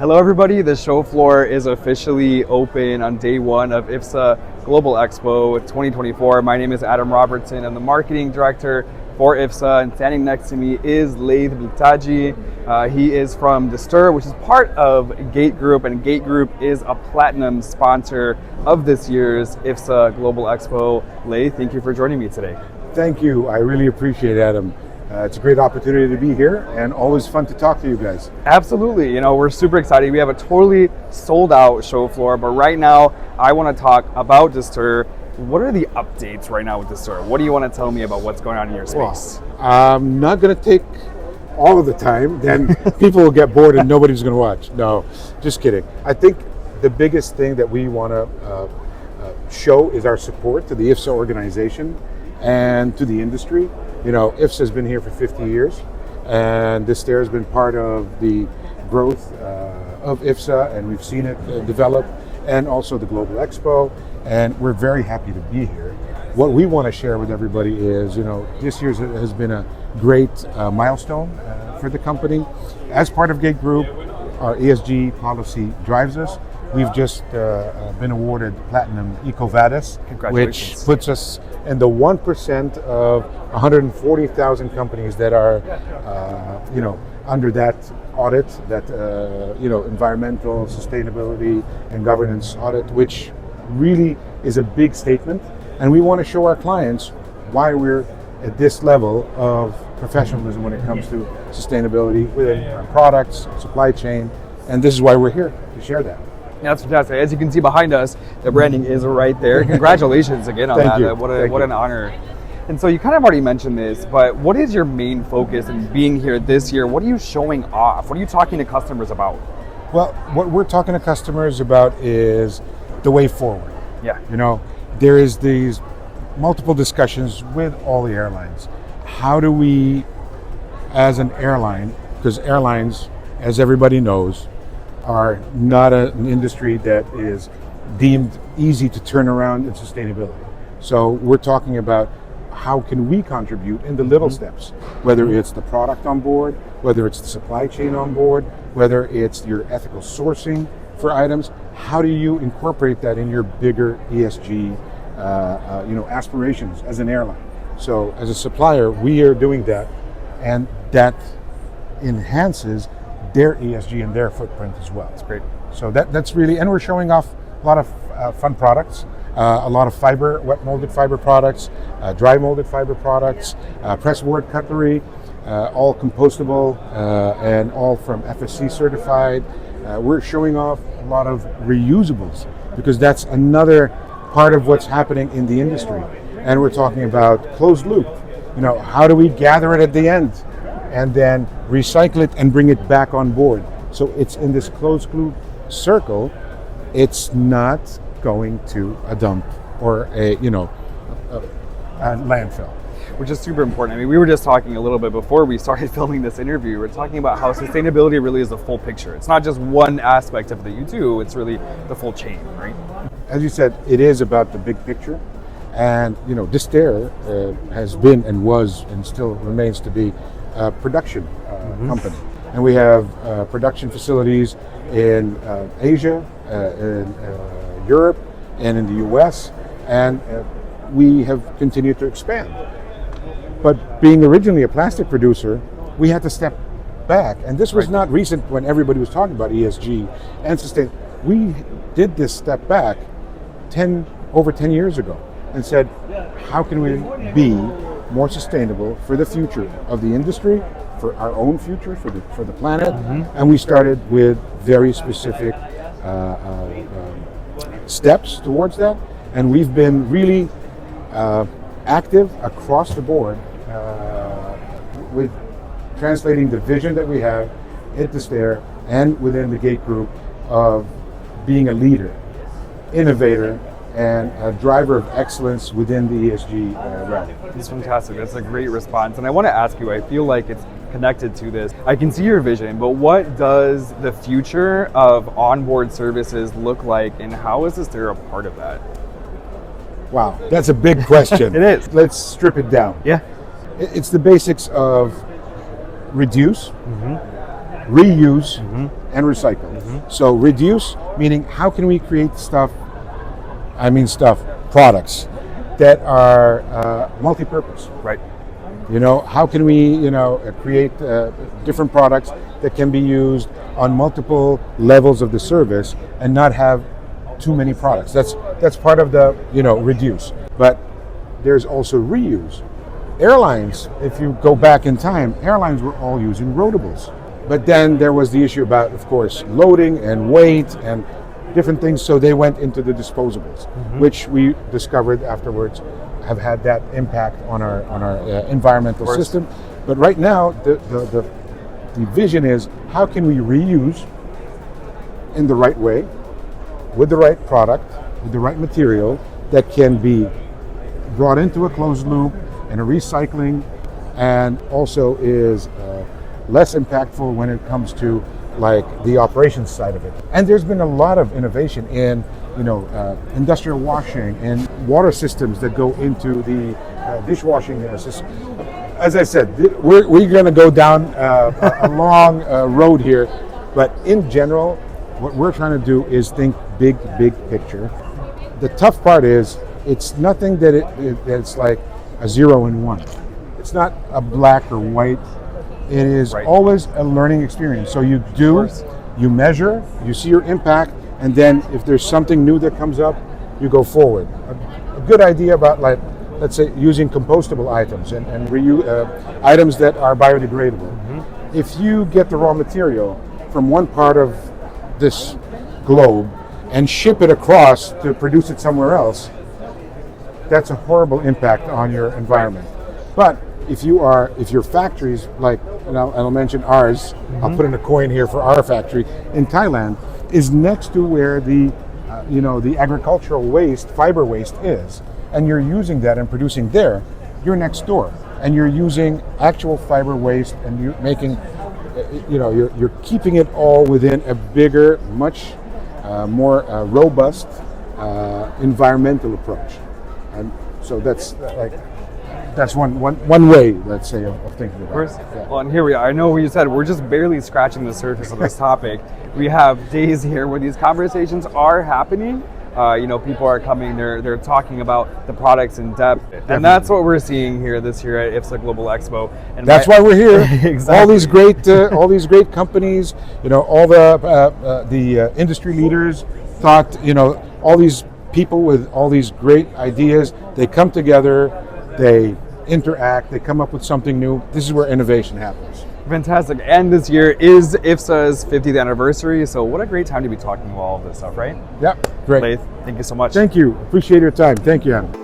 Hello everybody, the show floor is officially open on day one of IFSA Global EXPO 2024. My name is Adam Robertson. I'm the marketing director for IFSA, and standing next to me is Laith Biltaji. He is from deSter, which is part of Gate Group, and Gate Group is a platinum sponsor of this year's IFSA Global EXPO. Laith, thank you for joining me today. Thank you. I really appreciate it, Adam. It's a great opportunity to be here and always fun to talk to you guys. Absolutely. We're super excited. We have a totally sold out show floor, but right now I want to talk about deSter. What are the updates right now with deSter? What do you want to tell me about what's going on in your space? Well, I'm not going to take all of the time, then people will get bored and nobody's going to watch. No, just kidding. I think the biggest thing that we want to show is our support to the IFSA organization and to the industry. IFSA has been here for 50 years, and deSter has been part of the growth of IFSA, and we've seen it develop, and also the Global Expo, and we're very happy to be here. What we want to share with everybody is, this year has been a great milestone for the company. As part of Gate Group, our ESG policy drives us. We've just been awarded Platinum EcoVadis, which puts us in the 1% of 140,000 companies that are, under that audit, that environmental, sustainability, and governance audit, which really is a big statement. And we want to show our clients why we're at this level of professionalism when it comes to sustainability within our products, supply chain, and this is why we're here to share that. That's fantastic. As you can see behind us, the branding is right there. Congratulations again on Thank that. you. What an honor. And so you kind of already mentioned this, but what is your main focus in being here this year? What are you showing off? What are you talking to customers about? Well, what we're talking to customers about is the way forward. Yeah. There is these multiple discussions with all the airlines. How do we, as an airline, because airlines, as everybody knows, are not an industry that is deemed easy to turn around in sustainability. So we're talking about how can we contribute in the little steps, whether it's the product on board, whether it's the supply chain on board, whether it's your ethical sourcing for items. How do you incorporate that in your bigger ESG aspirations as an airline? So as a supplier, we are doing that, and that enhances their ESG and their footprint as well. That's great. So that's really, and we're showing off a lot of fun products, a lot of fiber, wet molded fiber products, dry molded fiber products, press board cutlery, all compostable and all from FSC certified. We're showing off a lot of reusables because that's another part of what's happening in the industry. And we're talking about closed loop. How do we gather it at the end and then recycle it and bring it back on board? So it's in this closed loop circle. It's not going to a dump or a landfill. Which is super important. We were just talking a little bit before we started filming this interview. We're talking about how sustainability really is the full picture. It's not just one aspect of that you do, it's really the full chain, right? As you said, it is about the big picture. And, deSter has been and was and still remains to be a production company. And we have production facilities in Asia, in Europe, and in the US. And we have continued to expand. But being originally a plastic producer, we had to step back. And this was not recent when everybody was talking about ESG and sustain. We did this step back over 10 years ago and said, how can we be more sustainable for the future of the industry, for our own future, for the planet? And we started with very specific steps towards that. And we've been really active across the board with translating the vision that we have at deSter and within the Gate Group of being a leader, innovator, and a driver of excellence within the ESG realm. That's fantastic. That's a great response. And I want to ask you, I feel like it's connected to this. I can see your vision, but what does the future of onboard services look like, and how is deSter a part of that? Wow, that's a big question. It is. Let's strip it down. Yeah. It's the basics of reduce, reuse, and recycle. So reduce, meaning how can we create products that are multi-purpose. Right. You know, how can we, create different products that can be used on multiple levels of the service and not have too many products. That's part of the, reduce. But there's also reuse. Airlines, if you go back in time, airlines were all using rotables. But then there was the issue about, of course, loading and weight and different things, so they went into the disposables, which we discovered afterwards have had that impact on our environmental system. But right now, the vision is how can we reuse in the right way, with the right product, with the right material that can be brought into a closed loop and a recycling, and also is less impactful when it comes to like the operations side of it. And there's been a lot of innovation in industrial washing and water systems that go into the dishwashing system. As I said, we're going to go down a long road here, but in general, what we're trying to do is think big picture. The tough part is it's nothing that it's like a 0 and 1. It's not a black or white. It is always a learning experience. So you do, you measure, you see your impact, and then if there's something new that comes up, you go forward. A good idea about, like, let's say, using compostable items and items that are biodegradable. If you get the raw material from one part of this globe and ship it across to produce it somewhere else, that's a horrible impact on your environment. But if your factories, like, and I'll mention ours, I'll put in a coin here for our factory in Thailand, is next to where the agricultural waste, fiber waste is, and you're using that and producing there, you're next door, and you're using actual fiber waste, and you're making, you're keeping it all within a bigger, much more robust environmental approach. And so that's one way, let's say, of thinking about it. Yeah. Well, and here we are. I know you said we're just barely scratching the surface of this topic. We have days here where these conversations are happening. People are coming, they're talking about the products in depth. Definitely. And that's what we're seeing here this year at IFSA Global EXPO. And that's why we're here. Exactly. All these great companies, all the industry leaders talked, all these people with all these great ideas, they come together, they interact, they come up with something new. This is where innovation happens. Fantastic. And this year is IFSA's 50th anniversary, so what a great time to be talking about all of this stuff, right? Yeah, great. Laith, thank you so much. Thank you. Appreciate your time. Thank you, Adam.